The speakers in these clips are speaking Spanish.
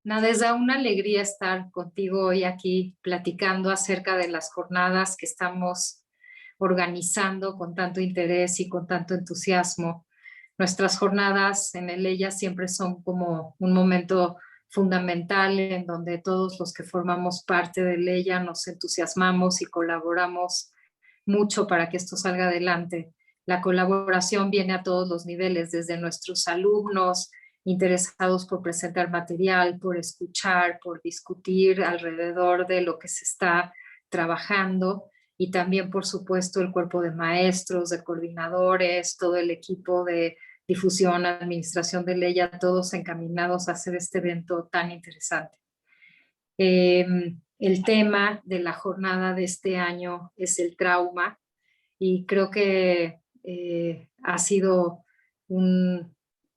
Nada, es una alegría estar contigo hoy aquí platicando acerca de las jornadas que estamos organizando con tanto interés y con tanto entusiasmo. Nuestras jornadas en el ELLA siempre son como un momento fundamental en donde todos los que formamos parte del ELLA nos entusiasmamos y colaboramos mucho para que esto salga adelante. La colaboración viene a todos los niveles, desde nuestros alumnos interesados por presentar material, por escuchar, por discutir alrededor de lo que se está trabajando, y también, por supuesto, el cuerpo de maestros, de coordinadores, todo el equipo de difusión, administración de ELLA, todos encaminados a hacer este evento tan interesante. El tema de la jornada de este año es el trauma, y creo que ha sido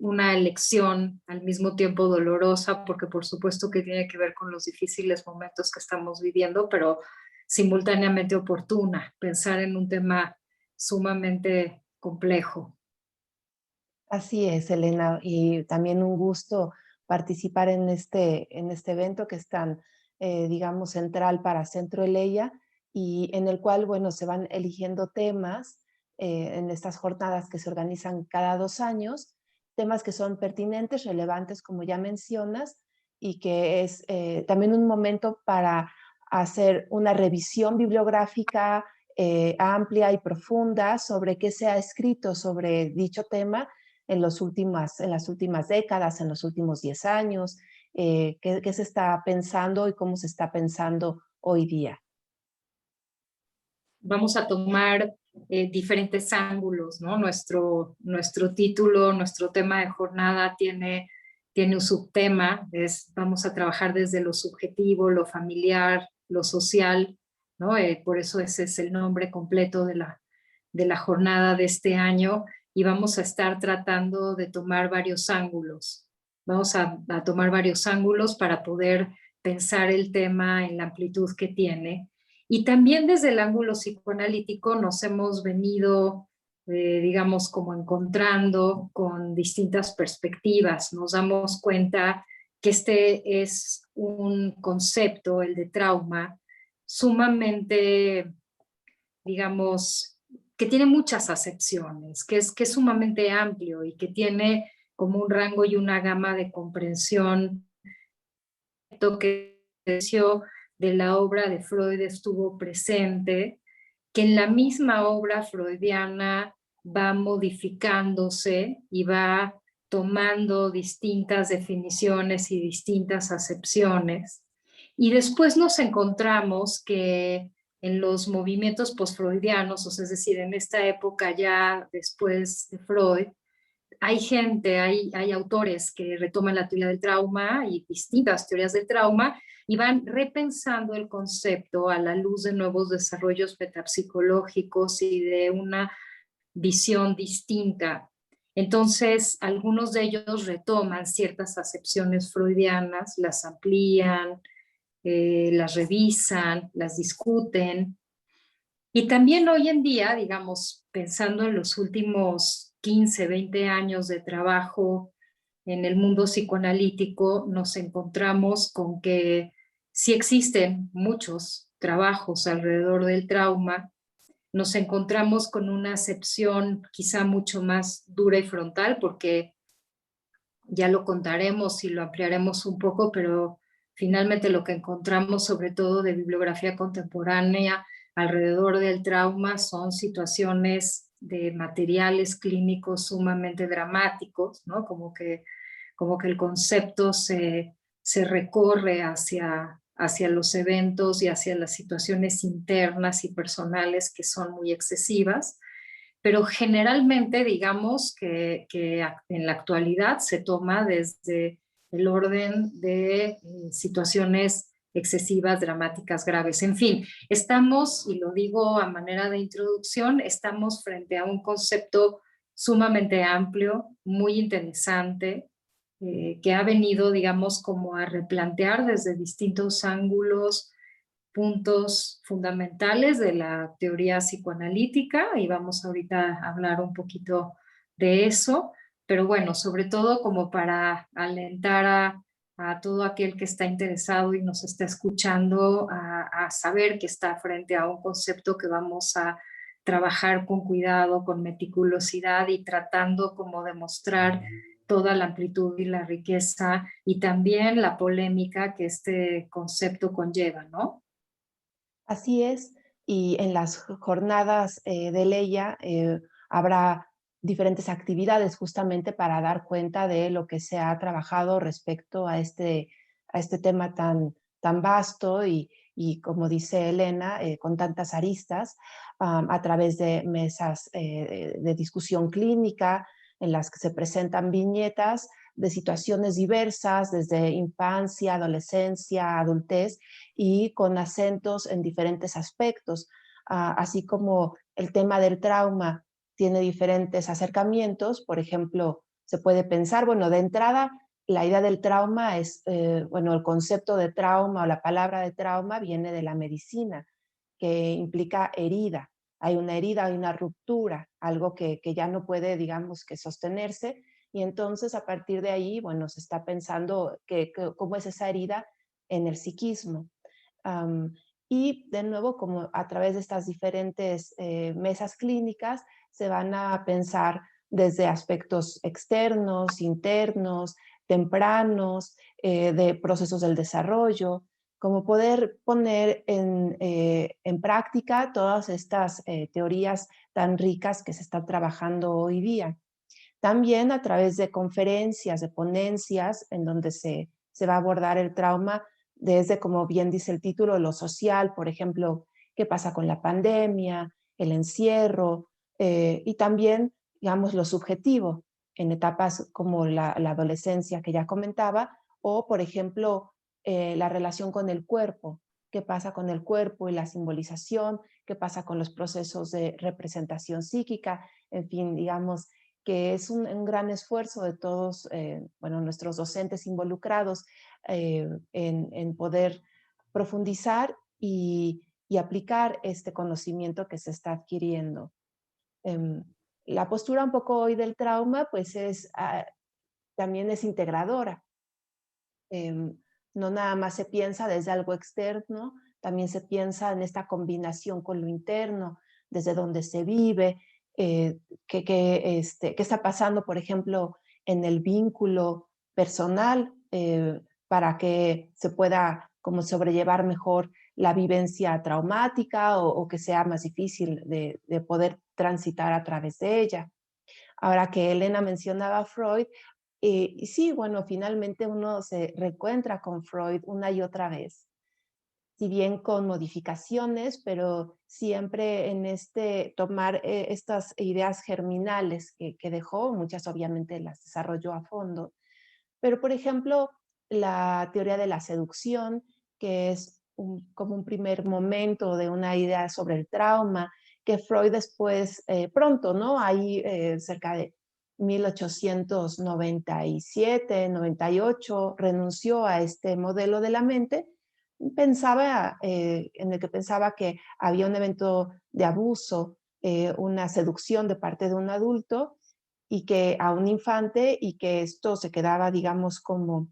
una elección al mismo tiempo dolorosa, porque por supuesto que tiene que ver con los difíciles momentos que estamos viviendo, pero simultáneamente oportuna, pensar en un tema sumamente complejo. Así es, Elena, y también un gusto participar en este evento que es tan, digamos, central para Centro Eleya y en el cual, bueno, se van eligiendo temas en estas jornadas que se organizan cada 2 años, temas que son pertinentes, relevantes, como ya mencionas, y que es también un momento para hacer una revisión bibliográfica amplia y profunda sobre qué se ha escrito sobre dicho tema en las últimas décadas, en los últimos 10 años, qué se está pensando y cómo se está pensando hoy día. Vamos a tomar diferentes ángulos, ¿no? Nuestro título, nuestro tema de jornada tiene un subtema, vamos a trabajar desde lo subjetivo, lo familiar, lo social, ¿no? Por eso ese es el nombre completo de la jornada de este año, y vamos a estar tratando de tomar varios ángulos. Vamos a tomar varios ángulos para poder pensar el tema en la amplitud que tiene. Y también desde el ángulo psicoanalítico nos hemos venido, digamos, como encontrando con distintas perspectivas. Nos damos cuenta que este es un concepto, el de trauma, sumamente, digamos, que tiene muchas acepciones, que es sumamente amplio y que tiene como un rango y una gama de comprensión que de la obra de Freud estuvo presente, que en la misma obra freudiana va modificándose y va tomando distintas definiciones y distintas acepciones. Y después nos encontramos que en los movimientos postfreudianos, o sea, es decir, en esta época ya después de Freud, hay autores que retoman la teoría del trauma y distintas teorías del trauma y van repensando el concepto a la luz de nuevos desarrollos metapsicológicos y de una visión distinta. Entonces, algunos de ellos retoman ciertas acepciones freudianas, las amplían, las revisan, las discuten. Y también hoy en día, digamos, pensando en los últimos 15, 20 años de trabajo en el mundo psicoanalítico, nos encontramos con que sí existen muchos trabajos alrededor del trauma. Nos encontramos con una acepción quizá mucho más dura y frontal, porque ya lo contaremos y lo ampliaremos un poco, pero finalmente lo que encontramos, sobre todo de bibliografía contemporánea alrededor del trauma, son situaciones de materiales clínicos sumamente dramáticos, ¿no? Como que el concepto se recorre hacia los eventos y hacia las situaciones internas y personales que son muy excesivas, pero generalmente digamos que en la actualidad se toma desde el orden de situaciones excesivas, dramáticas, graves. En fin, estamos, y lo digo a manera de introducción, estamos frente a un concepto sumamente amplio, muy interesante, que ha venido, digamos, como a replantear desde distintos ángulos puntos fundamentales de la teoría psicoanalítica, y vamos ahorita a hablar un poquito de eso, pero bueno, sobre todo como para alentar a todo aquel que está interesado y nos está escuchando a saber que está frente a un concepto que vamos a trabajar con cuidado, con meticulosidad y tratando como de mostrar toda la amplitud y la riqueza y también la polémica que este concepto conlleva, ¿no? Así es, y en las jornadas de Leia habrá diferentes actividades justamente para dar cuenta de lo que se ha trabajado respecto a este tema tan vasto y como dice Elena, con tantas aristas, a través de mesas de discusión clínica en las que se presentan viñetas de situaciones diversas, desde infancia, adolescencia, adultez, y con acentos en diferentes aspectos, así como el tema del trauma tiene diferentes acercamientos. Por ejemplo, se puede pensar, bueno, de entrada, la idea del trauma es, bueno, el concepto de trauma o la palabra de trauma viene de la medicina, que implica herida. Hay una herida, hay una ruptura, algo que ya no puede, digamos, que sostenerse. Y entonces, a partir de ahí, bueno, se está pensando cómo es esa herida en el psiquismo. Um, y de nuevo, como a través de estas diferentes mesas clínicas, se van a pensar desde aspectos externos, internos, tempranos, de procesos del desarrollo, como poder poner en práctica todas estas teorías tan ricas que se están trabajando hoy día. También a través de conferencias, de ponencias, en donde se va a abordar el trauma desde, como bien dice el título, lo social, por ejemplo, qué pasa con la pandemia, el encierro, y también, digamos, lo subjetivo, en etapas como la adolescencia que ya comentaba, o, por ejemplo, la relación con el cuerpo, qué pasa con el cuerpo y la simbolización, qué pasa con los procesos de representación psíquica, en fin, digamos, que es un gran esfuerzo de todos, bueno, nuestros docentes involucrados en poder profundizar y aplicar este conocimiento que se está adquiriendo. Em, la postura un poco hoy del trauma, pues también es integradora. Em, no nada más se piensa desde algo externo, también se piensa en esta combinación con lo interno, desde donde se vive, qué está pasando, por ejemplo, en el vínculo personal, para que se pueda como sobrellevar mejor la vivencia traumática o que sea más difícil de poder transitar a través de ella. Ahora que Elena mencionaba a Freud, y sí, bueno, finalmente uno se reencuentra con Freud una y otra vez, si bien con modificaciones, pero siempre en este tomar estas ideas germinales que dejó, muchas obviamente las desarrolló a fondo, pero por ejemplo, la teoría de la seducción, que es como un primer momento de una idea sobre el trauma, que Freud después, pronto, ¿no? Ahí cerca de 1897, 98, renunció a este modelo de la mente, pensaba, en el que pensaba que había un evento de abuso, una seducción de parte de un adulto y que a un infante y que esto se quedaba, digamos, como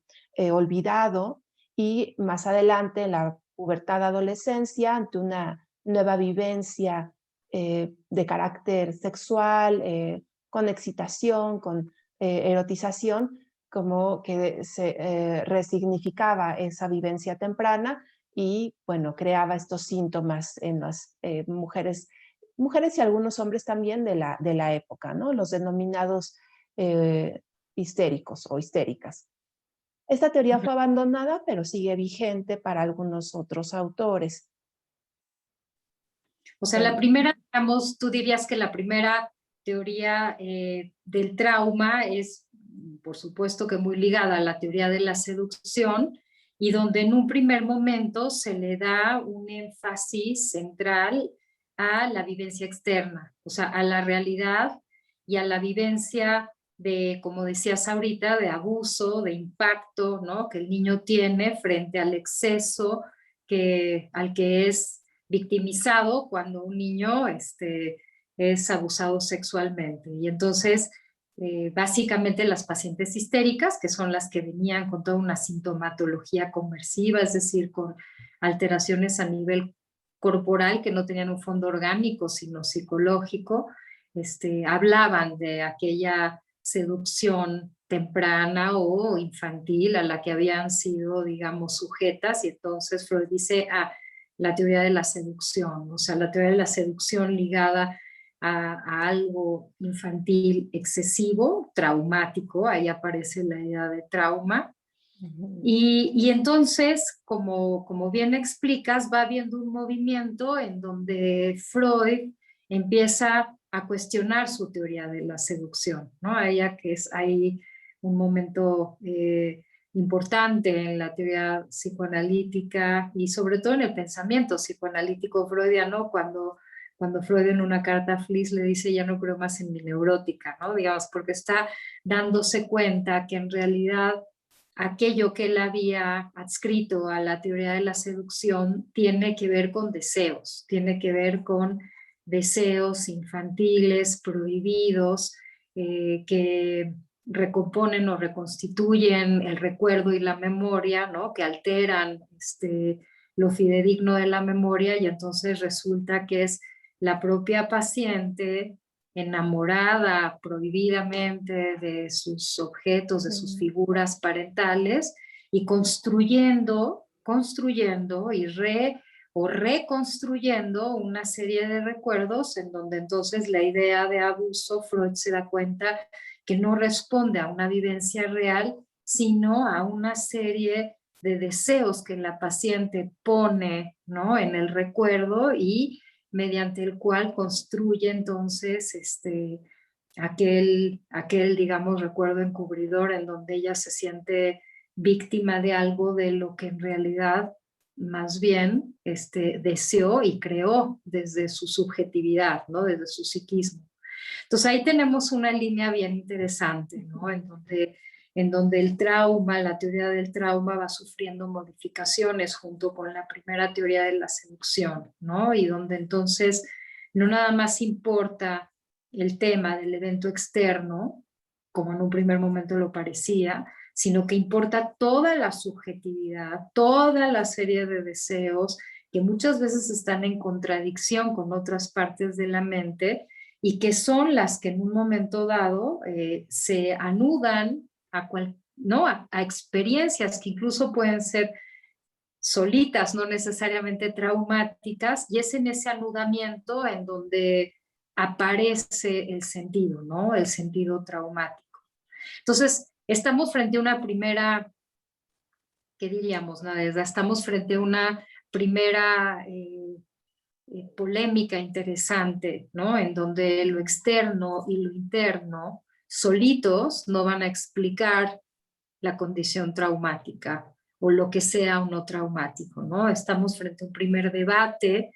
olvidado y más adelante en la pubertad adolescencia, ante una nueva vivencia de carácter sexual, con excitación, con erotización, como que se resignificaba esa vivencia temprana y, bueno, creaba estos síntomas en las mujeres y algunos hombres también de la época, ¿no? Los denominados histéricos o histéricas. Esta teoría fue abandonada, pero sigue vigente para algunos otros autores. O sea, la primera, digamos, tú dirías que la primera teoría del trauma es, por supuesto que muy ligada a la teoría de la seducción y donde en un primer momento se le da un énfasis central a la vivencia externa, o sea, a la realidad y a la vivencia de, como decías ahorita, de abuso, de impacto, ¿no? Que el niño tiene frente al exceso al que es victimizado cuando un niño es abusado sexualmente. Y entonces básicamente las pacientes histéricas, que son las que venían con toda una sintomatología conversiva, es decir, con alteraciones a nivel corporal que no tenían un fondo orgánico, sino psicológico, hablaban de aquella seducción temprana o infantil a la que habían sido, digamos, sujetas, y entonces Freud dice, la teoría de la seducción, o sea, la teoría de la seducción ligada a algo infantil excesivo, traumático, ahí aparece la idea de trauma. Y entonces, como bien explicas, va habiendo un movimiento en donde Freud empieza a cuestionar su teoría de la seducción, ¿no? Ella que es ahí un momento importante en la teoría psicoanalítica y sobre todo en el pensamiento psicoanalítico freudiano, cuando Freud en una carta a Fliss le dice ya no creo más en mi neurótica, ¿no? Digamos, porque está dándose cuenta que en realidad aquello que él había adscrito a la teoría de la seducción tiene que ver con deseos, tiene que ver con deseos infantiles, prohibidos, que recomponen o reconstituyen el recuerdo y la memoria, ¿no? Que alteran lo fidedigno de la memoria, y entonces resulta que es la propia paciente enamorada prohibidamente de sus objetos, de sus figuras parentales, y construyendo o reconstruyendo una serie de recuerdos en donde entonces la idea de abuso, Freud se da cuenta que no responde a una vivencia real, sino a una serie de deseos que la paciente pone, ¿no?, en el recuerdo, y mediante el cual construye entonces aquel, digamos, recuerdo encubridor en donde ella se siente víctima de algo de lo que en realidad más bien deseó y creó desde su subjetividad, ¿no? Desde su psiquismo. Entonces ahí tenemos una línea bien interesante, ¿no? En donde el trauma, la teoría del trauma va sufriendo modificaciones junto con la primera teoría de la seducción, ¿no? Y donde entonces no nada más importa el tema del evento externo, como en un primer momento lo parecía, sino que importa toda la subjetividad, toda la serie de deseos que muchas veces están en contradicción con otras partes de la mente, y que son las que en un momento dado se anudan ¿no? a experiencias que incluso pueden ser solitas, no necesariamente traumáticas, y es en ese anudamiento en donde aparece el sentido, ¿no? El sentido traumático. Entonces, estamos frente a una primera, ¿qué diríamos, Nadezhda? Estamos frente a una primera polémica interesante, ¿no? En donde lo externo y lo interno solitos no van a explicar la condición traumática o lo que sea o no traumático, ¿no? Estamos frente a un primer debate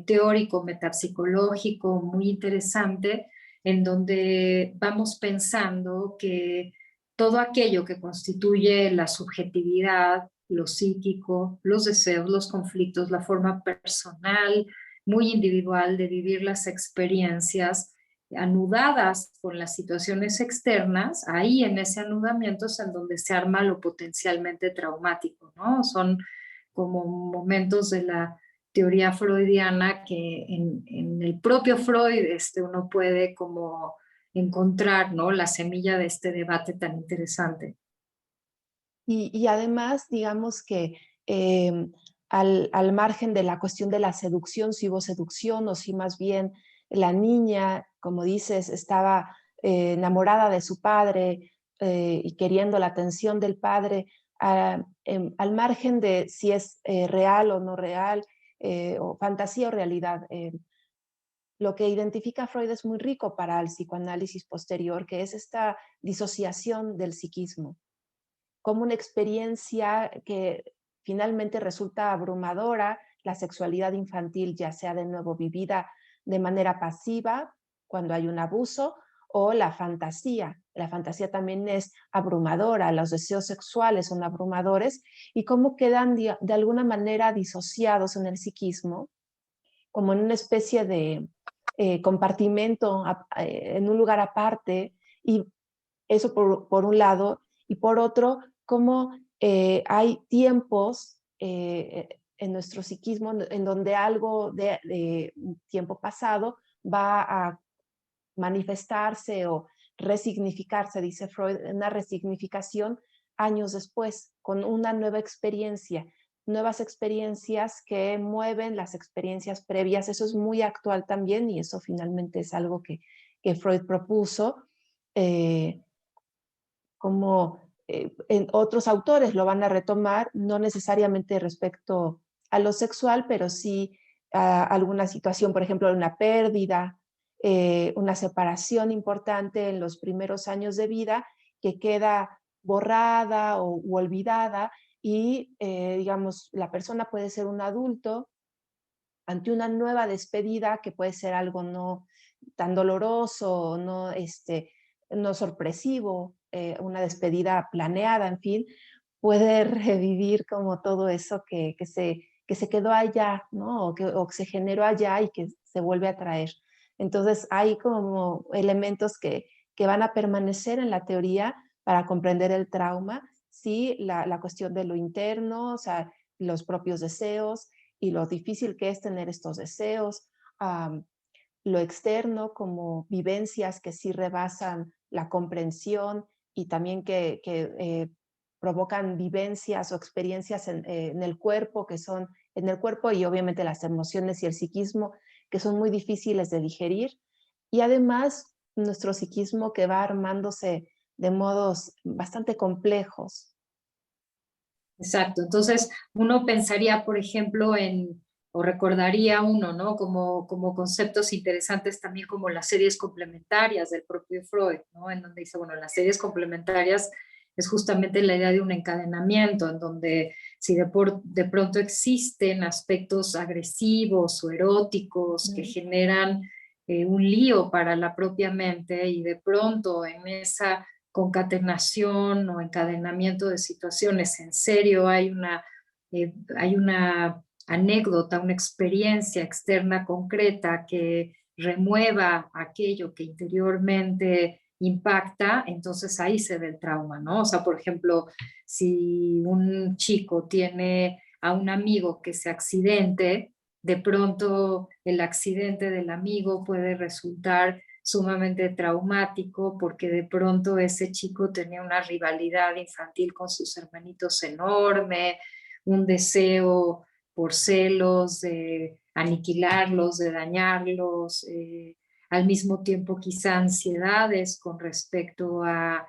teórico, metapsicológico, muy interesante, en donde vamos pensando que todo aquello que constituye la subjetividad, lo psíquico, los deseos, los conflictos, la forma personal, muy individual de vivir las experiencias, anudadas con las situaciones externas, ahí en ese anudamiento es en donde se arma lo potencialmente traumático, ¿no? Son como momentos de la teoría freudiana que en el propio Freud uno puede como encontrar, ¿no?, la semilla de este debate tan interesante. Y además, digamos que al margen de la cuestión de la seducción, si hubo seducción o si más bien la niña, como dices, estaba enamorada de su padre y queriendo la atención del padre, al margen de si es real o no real, o fantasía o realidad, lo que identifica Freud es muy rico para el psicoanálisis posterior, que es esta disociación del psiquismo como una experiencia que finalmente resulta abrumadora, la sexualidad infantil, ya sea de nuevo vivida de manera pasiva, cuando hay un abuso, o la fantasía. La fantasía también es abrumadora, los deseos sexuales son abrumadores, y cómo quedan de alguna manera disociados en el psiquismo, como en una especie de compartimento en un lugar aparte, Y eso por un lado, y por otro, cómo hay tiempos en nuestro psiquismo en donde algo de un tiempo pasado va a manifestarse o resignificarse, dice Freud, una resignificación años después, con una nueva experiencia, nuevas experiencias que mueven las experiencias previas. Eso es muy actual también y eso finalmente es algo que Freud propuso. Eh, como en otros autores lo van a retomar, no necesariamente respecto a lo sexual, pero sí a alguna situación, por ejemplo, una pérdida, una separación importante en los primeros años de vida que queda borrada u olvidada y, digamos, la persona puede ser un adulto ante una nueva despedida que puede ser algo no tan doloroso, no, no sorpresivo, una despedida planeada, en fin, puede revivir como todo eso que se quedó allá, ¿no? O que se generó allá y que se vuelve a traer. Entonces hay como elementos que van a permanecer en la teoría para comprender el trauma, sí, la cuestión de lo interno, o sea, los propios deseos, y lo difícil que es tener estos deseos, lo externo como vivencias que sí rebasan la comprensión y también que provocan vivencias o experiencias en el cuerpo, que son en el cuerpo y obviamente las emociones y el psiquismo, que son muy difíciles de digerir. Y además nuestro psiquismo que va armándose de modos bastante complejos. Exacto. Entonces, uno pensaría, por ejemplo, o recordaría uno, ¿no? Como conceptos interesantes también como las series complementarias del propio Freud, ¿no? En donde dice, bueno, las series complementarias es justamente la idea de un encadenamiento, en donde si de pronto existen aspectos agresivos o eróticos que generan un lío para la propia mente y de pronto en esa concatenación o encadenamiento de situaciones. En serio, hay una anécdota, una experiencia externa concreta que remueva aquello que interiormente impacta, entonces ahí se ve el trauma, ¿no? O sea, por ejemplo, si un chico tiene a un amigo que se accidente, de pronto el accidente del amigo puede resultar sumamente traumático porque de pronto ese chico tenía una rivalidad infantil con sus hermanitos enorme, un deseo por celos de aniquilarlos, de dañarlos, al mismo tiempo quizá ansiedades con respecto a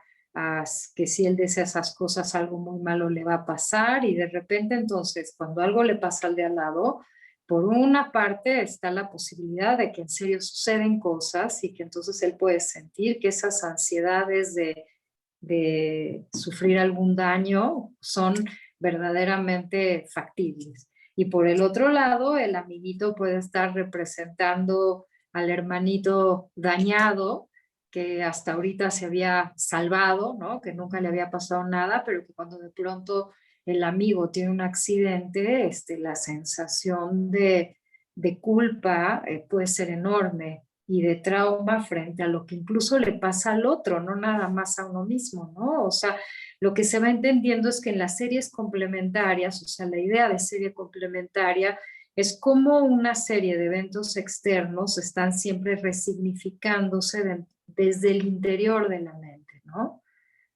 que si él desea esas cosas algo muy malo le va a pasar y de repente entonces cuando algo le pasa al de al lado, por una parte está la posibilidad de que en serio suceden cosas y que entonces él puede sentir que esas ansiedades de sufrir algún daño son verdaderamente factibles. Y por el otro lado, el amiguito puede estar representando al hermanito dañado que hasta ahorita se había salvado, ¿no? Que nunca le había pasado nada, pero que cuando de pronto el amigo tiene un accidente, la sensación de culpa puede ser enorme y de trauma frente a lo que incluso le pasa al otro, no nada más a uno mismo, ¿no? O sea, lo que se va entendiendo es que en las series complementarias, o sea, la idea de serie complementaria es como una serie de eventos externos están siempre resignificándose desde el interior de la mente, ¿no?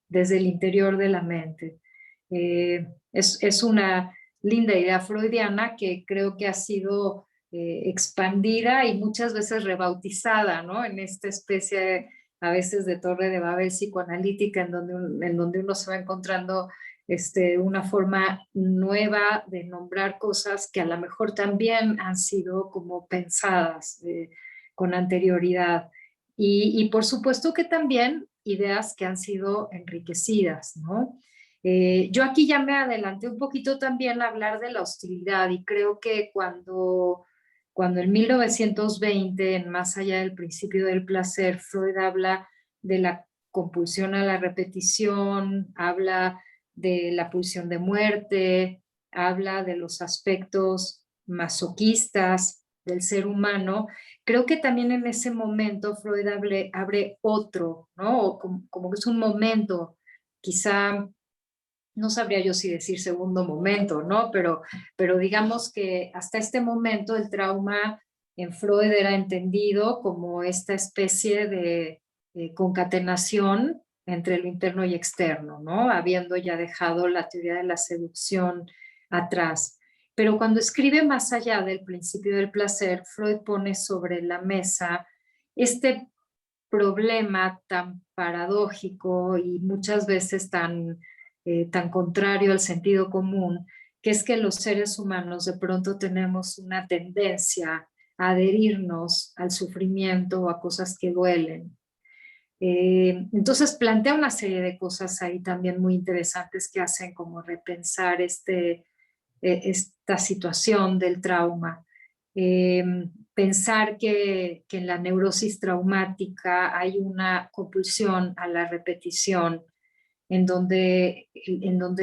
Desde el interior de la mente. Es una linda idea freudiana que creo que ha sido expandida y muchas veces rebautizada, ¿no? En esta especie a veces de torre de Babel psicoanalítica en donde uno se va encontrando una forma nueva de nombrar cosas que a lo mejor también han sido como pensadas con anterioridad. Y por supuesto que también ideas que han sido enriquecidas, ¿no? Yo aquí ya me adelanté un poquito también a hablar de la hostilidad y creo que cuando en 1920, en Más allá del principio del placer, Freud habla de la compulsión a la repetición, habla de la pulsión de muerte, habla de los aspectos masoquistas del ser humano, creo que también en ese momento Freud abre otro, ¿no? O como que es un momento, quizá, no sabría yo si decir segundo momento, ¿no? Pero digamos que hasta este momento el trauma en Freud era entendido como esta especie de concatenación entre lo interno y externo, ¿no? Habiendo ya dejado la teoría de la seducción atrás. Pero cuando escribe Más allá del principio del placer, Freud pone sobre la mesa este problema tan paradójico y muchas veces tan contrario al sentido común, que es que los seres humanos de pronto tenemos una tendencia a adherirnos al sufrimiento o a cosas que duelen. Entonces plantea una serie de cosas ahí también muy interesantes que hacen como repensar esta situación del trauma. Eh, Pensar que en la neurosis traumática hay una compulsión a la repetición, en donde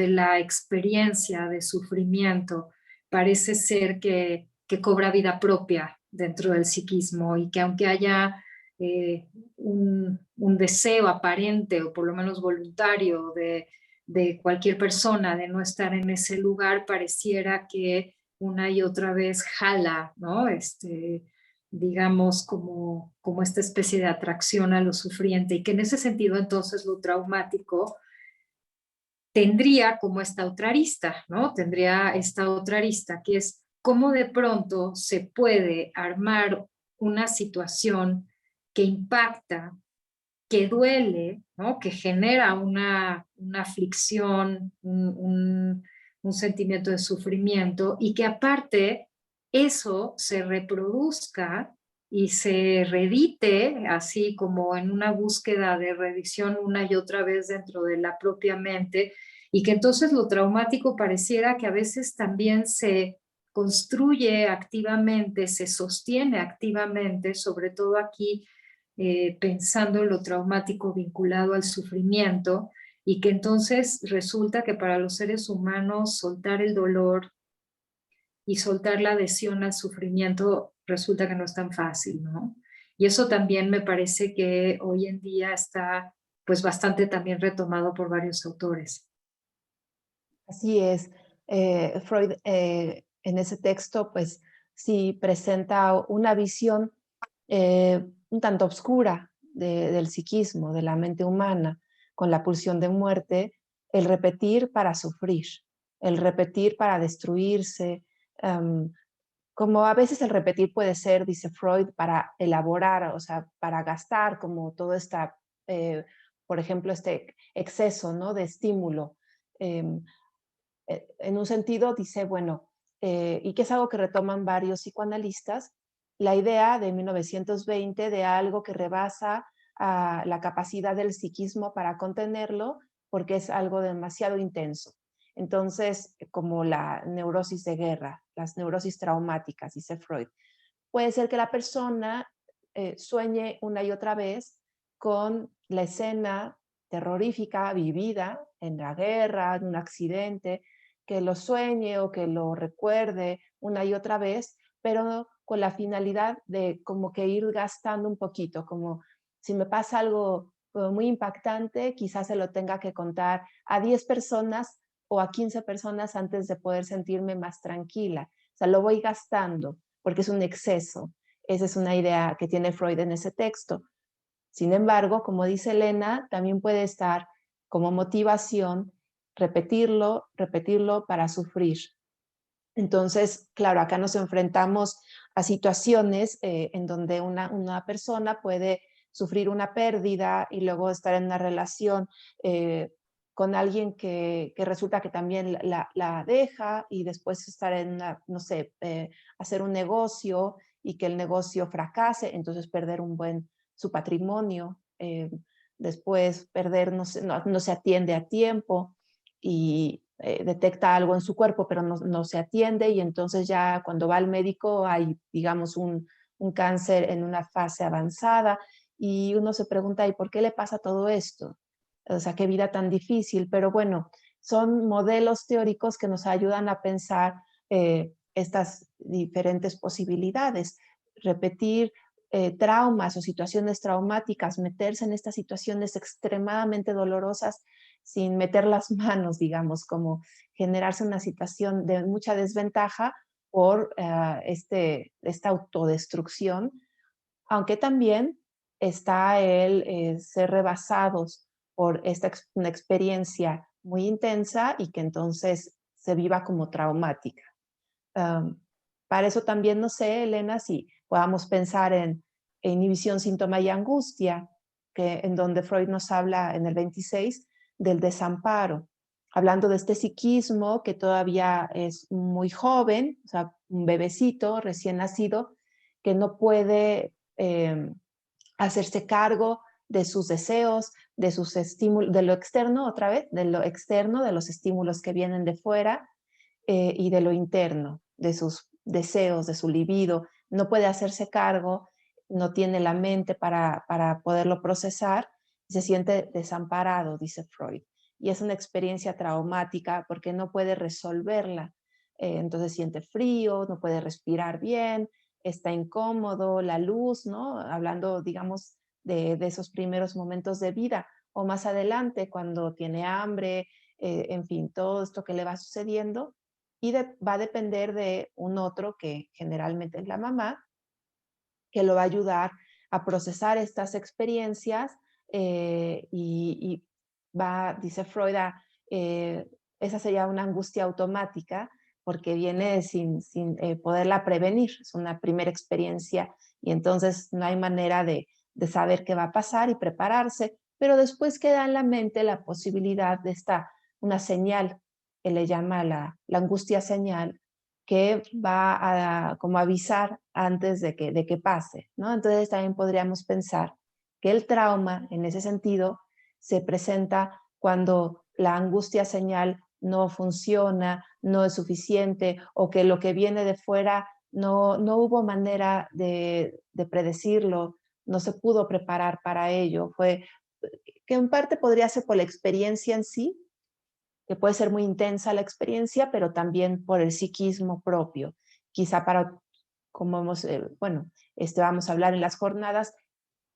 la experiencia de sufrimiento parece ser que cobra vida propia dentro del psiquismo y que aunque haya un deseo aparente o por lo menos voluntario de cualquier persona de no estar en ese lugar, pareciera que una y otra vez jala, ¿no? Digamos, como esta especie de atracción a lo sufriente y que en ese sentido entonces lo traumático tendría como esta otra arista, ¿no? Tendría esta otra arista que es cómo de pronto se puede armar una situación que impacta, que duele, ¿no? Que genera una aflicción, un sentimiento de sufrimiento y que aparte eso se reproduzca y se reedite así como en una búsqueda de reedición una y otra vez dentro de la propia mente y que entonces lo traumático pareciera que a veces también se construye activamente, se sostiene activamente, sobre todo aquí pensando en lo traumático vinculado al sufrimiento y que entonces resulta que para los seres humanos soltar el dolor y soltar la adhesión al sufrimiento resulta que no es tan fácil, ¿no? Y eso también me parece que hoy en día está pues bastante también retomado por varios autores. Así es. Freud en ese texto, pues sí presenta una visión un tanto oscura del psiquismo, de la mente humana, con la pulsión de muerte, el repetir para sufrir, el repetir para destruirse, um, como a veces el repetir puede ser, dice Freud, para elaborar, o sea, para gastar como todo esta, por ejemplo, este exceso, ¿no? De estímulo. em, en un sentido dice, bueno, y que es algo que retoman varios psicoanalistas, la idea de 1920 de algo que rebasa la capacidad del psiquismo para contenerlo porque es algo demasiado intenso. Entonces, como la neurosis de guerra, las neurosis traumáticas, dice Freud, puede ser que la persona sueñe una y otra vez con la escena terrorífica vivida en la guerra, en un accidente, que lo sueñe o que lo recuerde una y otra vez, pero con la finalidad de como que ir gastando un poquito, como si me pasa algo muy impactante, quizás se lo tenga que contar a 10 personas o a 15 personas antes de poder sentirme más tranquila. O sea, lo voy gastando porque es un exceso. Esa es una idea que tiene Freud en ese texto. Sin embargo, como dice Elena, también puede estar como motivación repetirlo, repetirlo para sufrir. Entonces, claro, acá nos enfrentamos a situaciones en donde una persona puede sufrir una pérdida y luego estar en una relación con alguien que resulta que también la deja y después estar en una, no sé, hacer un negocio y que el negocio fracase, entonces perder su patrimonio, después perder, no se atiende a tiempo y detecta algo en su cuerpo, pero no se atiende y entonces ya cuando va al médico hay, digamos, un cáncer en una fase avanzada y uno se pregunta, ¿y por qué le pasa todo esto? O sea, qué vida tan difícil, pero bueno, son modelos teóricos que nos ayudan a pensar estas diferentes posibilidades, repetir traumas o situaciones traumáticas, meterse en estas situaciones extremadamente dolorosas sin meter las manos, digamos, como generarse una situación de mucha desventaja por esta autodestrucción, aunque también está el ser rebasados por una experiencia muy intensa y que entonces se viva como traumática. Um, para eso también no sé, Elena, si podamos pensar en inhibición, síntoma y angustia, en donde Freud nos habla en el 26 del desamparo, hablando de este psiquismo que todavía es muy joven, o sea, un bebecito recién nacido, que no puede hacerse cargo de sus deseos, de sus estímulos, de lo externo, otra vez, de lo externo, de los estímulos que vienen de fuera, y de lo interno, de sus deseos, de su libido. No puede hacerse cargo, no tiene la mente para poderlo procesar, y se siente desamparado, dice Freud. Y es una experiencia traumática porque no puede resolverla. Entonces siente frío, no puede respirar bien, está incómodo, la luz, ¿no? Hablando, digamos, de esos primeros momentos de vida, o más adelante cuando tiene hambre, en fin, todo esto que le va sucediendo, y va a depender de un otro, que generalmente es la mamá, que lo va a ayudar a procesar estas experiencias, y va, dice Freud, esa sería una angustia automática porque viene sin poderla prevenir, es una primera experiencia y entonces no hay manera de saber qué va a pasar y prepararse, pero después queda en la mente la posibilidad de una señal que le llama la angustia señal, que va a como avisar antes de que pase, ¿no? Entonces también podríamos pensar que el trauma, en ese sentido, se presenta cuando la angustia señal no funciona, no es suficiente, o que lo que viene de fuera no hubo manera de predecirlo, no se pudo preparar para ello. Fue que en parte podría ser por la experiencia en sí, que puede ser muy intensa la experiencia, pero también por el psiquismo propio. Quizá como bueno, vamos a hablar en las jornadas,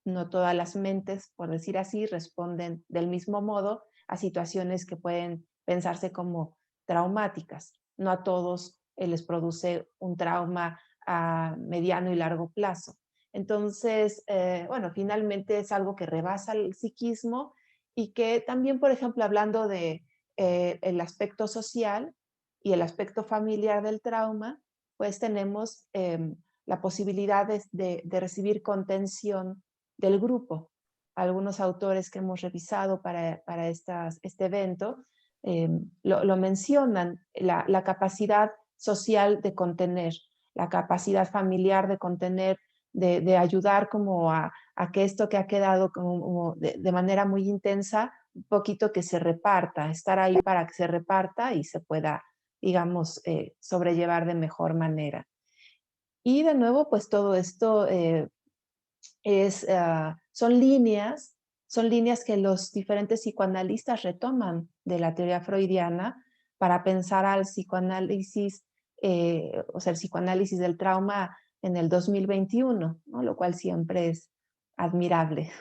no todas las mentes, por decir así, responden del mismo modo a situaciones que pueden pensarse como traumáticas. No a todos les produce un trauma a mediano y largo plazo. Entonces, bueno, finalmente es algo que rebasa el psiquismo y que también, por ejemplo, hablando de el aspecto social y el aspecto familiar del trauma, pues tenemos la posibilidad de recibir contención del grupo. Algunos autores que hemos revisado para este evento lo mencionan, la capacidad social de contener, la capacidad familiar de contener, de ayudar como a que esto que ha quedado como de manera muy intensa, un poquito que se reparta, estar ahí para que se reparta y se pueda, digamos, sobrellevar de mejor manera. Y de nuevo, pues todo esto son líneas que los diferentes psicoanalistas retoman de la teoría freudiana para pensar al psicoanálisis, o sea, el psicoanálisis del trauma en el 2021, ¿no? Lo cual siempre es admirable,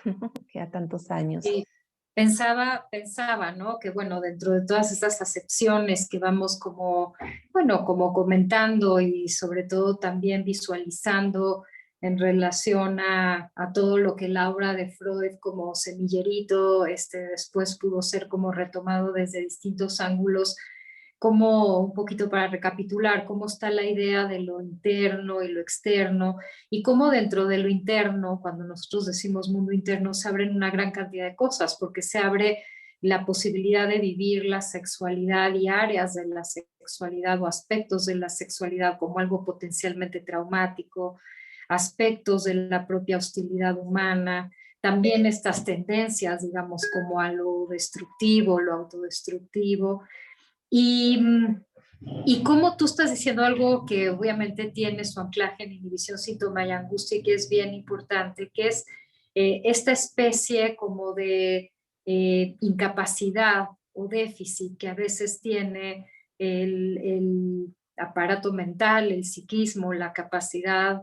que a tantos años. Y pensaba, ¿no? Que bueno, dentro de todas estas acepciones que vamos como, bueno, como comentando y sobre todo también visualizando en relación a todo lo que la obra de Freud como semillerito, después pudo ser como retomado desde distintos ángulos, como un poquito para recapitular, cómo está la idea de lo interno y lo externo, y cómo dentro de lo interno, cuando nosotros decimos mundo interno, se abren una gran cantidad de cosas, porque se abre la posibilidad de vivir la sexualidad y áreas de la sexualidad o aspectos de la sexualidad como algo potencialmente traumático, aspectos de la propia hostilidad humana, también estas tendencias, digamos, como a lo destructivo, lo autodestructivo. Y, y como tú estás diciendo algo que obviamente tiene su anclaje en inhibición, síntoma y angustia, y que es bien importante, que es esta especie como de incapacidad o déficit que a veces tiene aparato mental, el psiquismo, la capacidad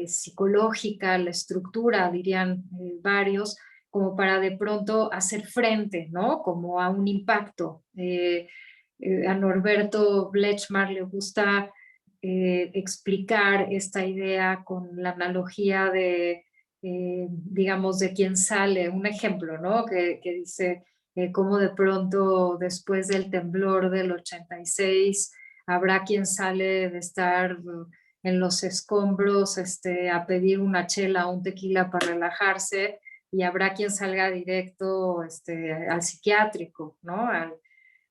psicológica, la estructura, dirían varios, como para de pronto hacer frente, ¿no? Como a un impacto. A Norberto Blechmar le gusta explicar esta idea con la analogía de, digamos, de quién sale, un ejemplo, ¿no? Que dice cómo de pronto después del temblor del 86 habrá quien sale de estar en los escombros a pedir una chela o un tequila para relajarse, y habrá quien salga directo al psiquiátrico, ¿no?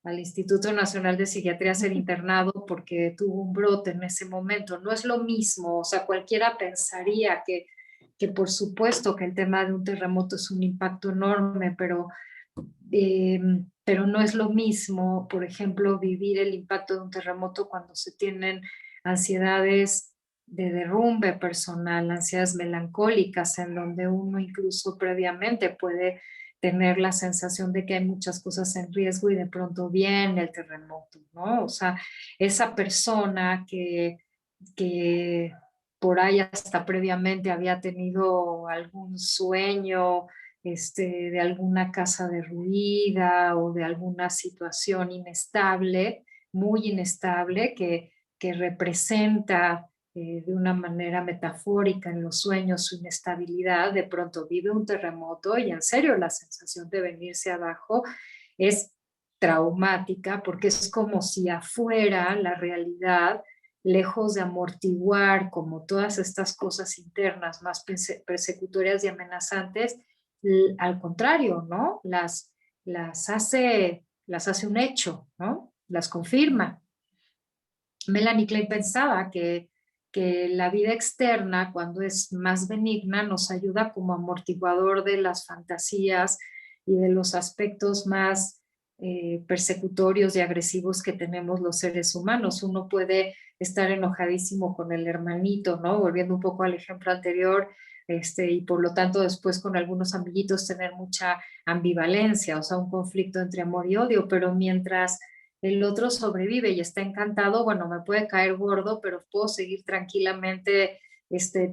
Al Instituto Nacional de Psiquiatría a ser internado porque tuvo un brote en ese momento. No es lo mismo, o sea, cualquiera pensaría que por supuesto que el tema de un terremoto es un impacto enorme, pero no es lo mismo, por ejemplo, vivir el impacto de un terremoto cuando se tienen ansiedades de derrumbe personal, ansiedades melancólicas, en donde uno incluso previamente puede tener la sensación de que hay muchas cosas en riesgo y de pronto viene el terremoto, ¿no? O sea, esa persona que por ahí hasta previamente había tenido algún sueño de alguna casa derruida o de alguna situación inestable, muy inestable, que representa de una manera metafórica en los sueños su inestabilidad, de pronto vive un terremoto y en serio la sensación de venirse abajo es traumática, porque es como si afuera la realidad, lejos de amortiguar como todas estas cosas internas más persecutorias y amenazantes, al contrario, ¿no? Las hace un hecho, ¿no? Las confirma. Melanie Klein pensaba que la vida externa, cuando es más benigna, nos ayuda como amortiguador de las fantasías y de los aspectos más persecutorios y agresivos que tenemos los seres humanos. Uno puede estar enojadísimo con el hermanito, ¿no? Volviendo un poco al ejemplo anterior, y por lo tanto después con algunos amiguitos tener mucha ambivalencia, o sea, un conflicto entre amor y odio, pero mientras el otro sobrevive y está encantado, bueno, me puede caer gordo, pero puedo seguir tranquilamente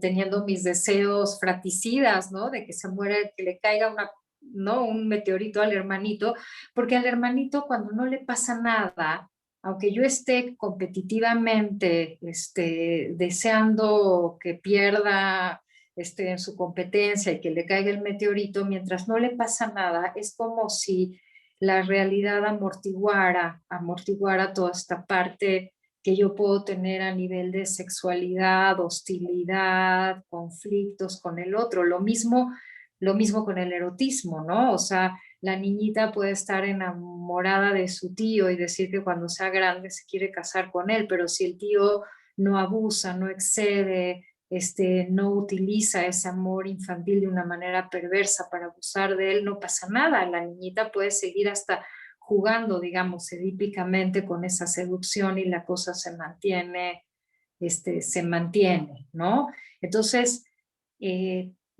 teniendo mis deseos fraticidas, ¿no? De que se muera, que le caiga ¿no? Un meteorito al hermanito, porque al hermanito cuando no le pasa nada, aunque yo esté competitivamente deseando que pierda en su competencia y que le caiga el meteorito, mientras no le pasa nada, es como si la realidad amortiguara toda esta parte que yo puedo tener a nivel de sexualidad, hostilidad, conflictos con el otro. Lo mismo con el erotismo, ¿no? O sea, la niñita puede estar enamorada de su tío y decir que cuando sea grande se quiere casar con él, pero si el tío no abusa, no excede, no utiliza ese amor infantil de una manera perversa para abusar de él, no pasa nada. La niñita puede seguir hasta jugando, digamos, edípicamente con esa seducción y la cosa se mantiene, ¿no? Entonces,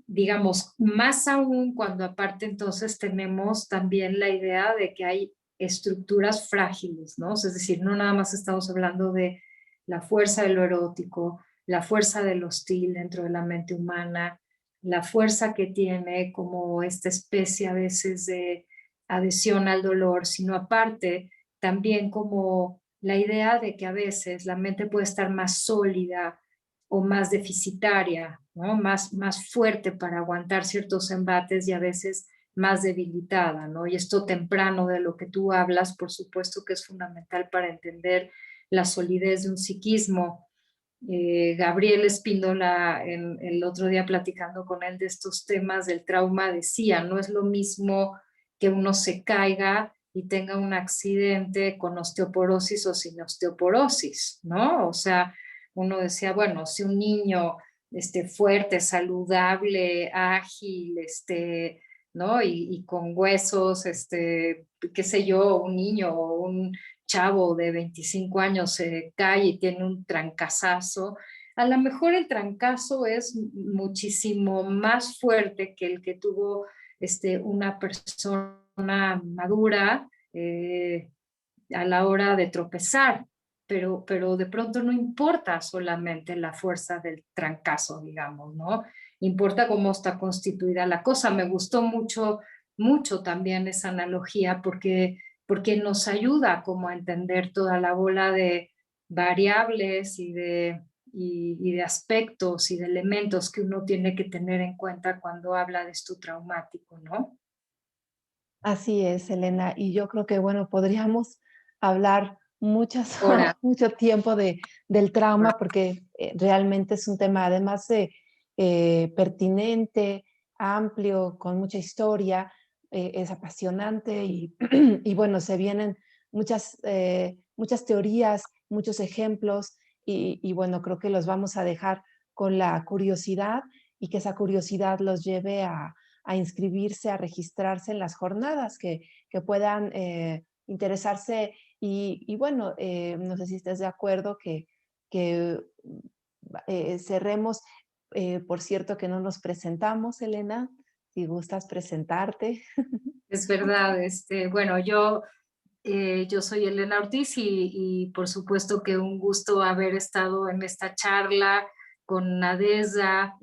digamos, más aún cuando aparte entonces tenemos también la idea de que hay estructuras frágiles, ¿no? Es decir, no nada más estamos hablando de la fuerza de lo erótico, la fuerza del hostil dentro de la mente humana, la fuerza que tiene como esta especie a veces de adhesión al dolor, sino aparte también como la idea de que a veces la mente puede estar más sólida o más deficitaria, ¿no? Más fuerte para aguantar ciertos embates y a veces más debilitada, ¿no? Y esto temprano de lo que tú hablas, por supuesto que es fundamental para entender la solidez de un psiquismo. Gabriel Espíndola, el otro día platicando con él de estos temas del trauma, decía, no es lo mismo que uno se caiga y tenga un accidente con osteoporosis o sin osteoporosis, ¿no? O sea, uno decía, bueno, si un niño fuerte, saludable, ágil, ¿no? Y con huesos, qué sé yo, un niño o un chavo de 25 años se cae y tiene un trancazazo, a lo mejor el trancazo es muchísimo más fuerte que el que tuvo una persona madura a la hora de tropezar. pero de pronto no importa solamente la fuerza del trancazo, digamos, ¿no? Importa cómo está constituida la cosa. Me gustó mucho, mucho también esa analogía porque nos ayuda como a entender toda la bola de variables y de aspectos y de elementos que uno tiene que tener en cuenta cuando habla de esto traumático, ¿no? Así es, Elena. Y yo creo que, bueno, podríamos hablar muchas, Ahora, mucho tiempo del trauma porque realmente es un tema, además de pertinente, amplio, con mucha historia, es apasionante y, y bueno, se vienen muchas teorías, muchos ejemplos y bueno, creo que los vamos a dejar con la curiosidad y que esa curiosidad los lleve a inscribirse, a registrarse en las jornadas, que puedan interesarse y bueno, no sé si estés de acuerdo que cerremos, por cierto que no nos presentamos, Elena, si gustas presentarte. es verdad, bueno, yo soy Elena Ortiz y por supuesto que un gusto haber estado en esta charla con Nadesa.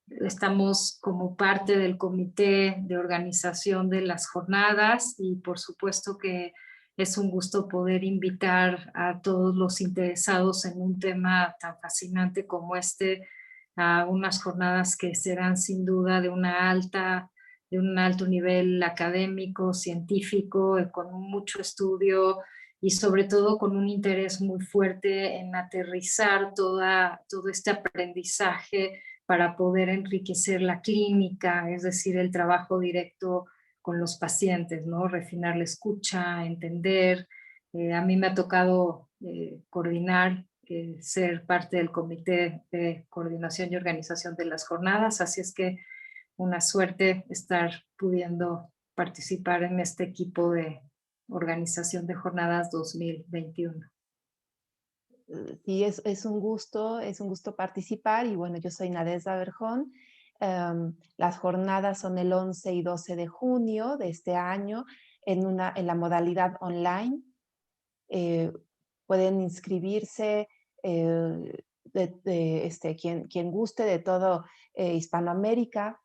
Estamos como parte del comité de organización de las jornadas y por supuesto que es un gusto poder invitar a todos los interesados en un tema tan fascinante como este a unas jornadas que serán sin duda de un alto nivel académico, científico, con mucho estudio y sobre todo con un interés muy fuerte en aterrizar todo este aprendizaje para poder enriquecer la clínica, es decir, el trabajo directo con los pacientes, ¿no? Refinar la escucha, entender. A mí me ha tocado coordinar, ser parte del comité de coordinación y organización de las jornadas, así es que una suerte estar pudiendo participar en este equipo de organización de jornadas 2021. Sí, es un gusto participar y bueno, yo soy Nadeza Berjón. Las jornadas son el 11 y 12 de junio de este año en la modalidad online. eh, Pueden inscribirse quien guste de todo Hispanoamérica.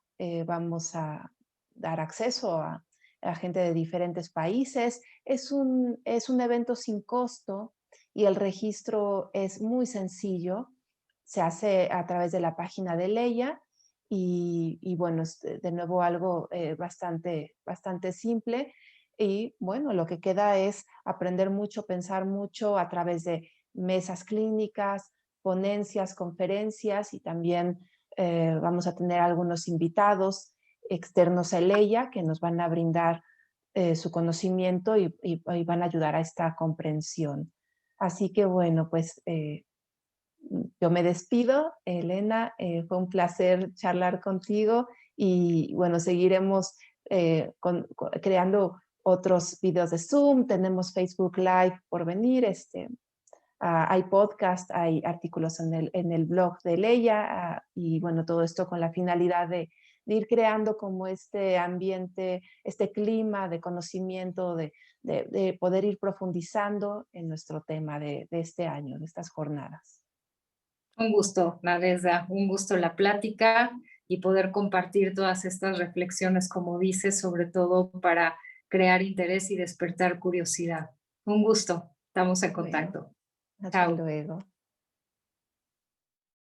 Vamos a dar acceso a gente de diferentes países. Es un evento sin costo y el registro es muy sencillo. Se hace a través de la página de Leia y bueno, es de nuevo algo bastante simple y bueno, lo que queda es aprender mucho, pensar mucho a través de mesas clínicas, ponencias, conferencias y también vamos a tener algunos invitados externos a ella que nos van a brindar su conocimiento y van a ayudar a esta comprensión. Así que bueno, pues yo me despido, Elena, fue un placer charlar contigo y bueno, seguiremos creando otros videos de Zoom, tenemos Facebook Live por venir, hay podcast, hay artículos en el blog de Leia y bueno, todo esto con la finalidad de ir creando como este ambiente, este clima de conocimiento, de poder ir profundizando en nuestro tema de este año, de estas jornadas. Un gusto, Nadezhda, un gusto la plática y poder compartir todas estas reflexiones, como dices, sobre todo para crear interés y despertar curiosidad. Un gusto, estamos en Bueno, contacto. hasta Chao. luego.